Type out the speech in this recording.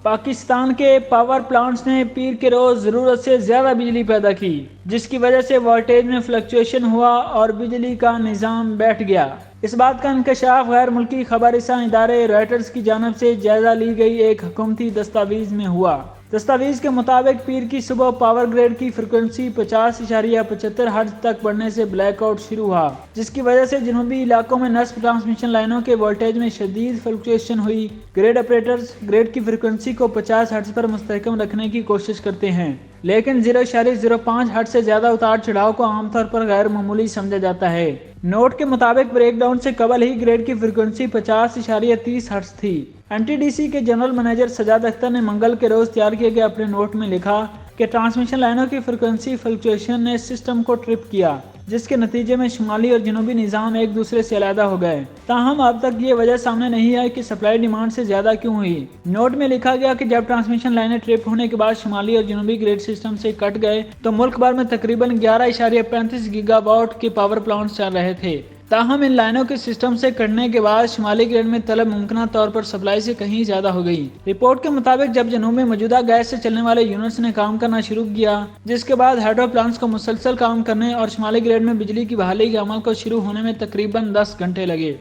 پاکستان کے power plants نے پیر کے روز ضرورت سے زیادہ بجلی پیدا کی، جس کی وجہ سے وولٹیج میں فلکچویشن ہوا اور بجلی کا نظام بیٹھ گیا۔ اس بات کا انکشاف غیر ملکی خبر رساں ادارے رائٹرز کی جانب سے جائزہ لی گئی ایک حکومتی دستاویز میں ہوا۔ دستاویز کے مطابق پیر کی صبح پاور گریڈ کی فریکوینسی 50.75 ہرٹز تک بڑھنے سے بلیک آؤٹ شروع ہوا، جس کی وجہ سے جنوبی علاقوں میں نصب ٹرانسمیشن لائنوں کے وولٹیج میں شدید فلکچویشن ہوئی۔ گریڈ آپریٹرز گریڈ کی فریکوینسی کو 50 ہرٹز پر مستحکم رکھنے کی کوشش کرتے ہیں، لیکن 0.05 ہرٹز سے زیادہ اتار چڑھاؤ کو عام طور پر غیر معمولی سمجھا جاتا ہے۔ نوٹ کے مطابق بریک ڈاؤن سے قبل ہی گریڈ کی فریکوینسی 50.30 ہرٹز تھی۔ این ٹی ڈی سی کے جنرل منیجر سجاد اختر نے منگل کے روز تیار کیے گئے اپنے نوٹ میں لکھا کہ ٹرانسمیشن لائنوں کی فریکوینسی فلکچویشن نے سسٹم کو ٹرپ کیا، جس کے نتیجے میں شمالی اور جنوبی نظام ایک دوسرے سے علیحدہ ہو گئے۔ تاہم اب تک یہ وجہ سامنے نہیں آئی کہ سپلائی ڈیمانڈ سے زیادہ کیوں ہوئی۔ نوٹ میں لکھا گیا کہ جب ٹرانسمیشن لائنیں ٹرپ ہونے کے بعد شمالی اور جنوبی گریڈ سسٹم سے کٹ گئے تو ملک بھر میں تقریباً 11.35 گیگا واٹ کے پاور پلانٹس چل رہے تھے۔ تاہم ان لائنوں کے سسٹم سے کٹنے کے بعد شمالی گریڈ میں طلب ممکنہ طور پر سپلائی سے کہیں زیادہ ہو گئی۔ رپورٹ کے مطابق جب جنوب میں موجودہ گیس سے چلنے والے یونٹس نے کام کرنا شروع کیا، جس کے بعد ہائیڈرو پلانٹس کو مسلسل کام کرنے اور شمالی گریڈ میں بجلی کی بحالی کے عمل کو شروع ہونے میں تقریباً 10 گھنٹے لگے۔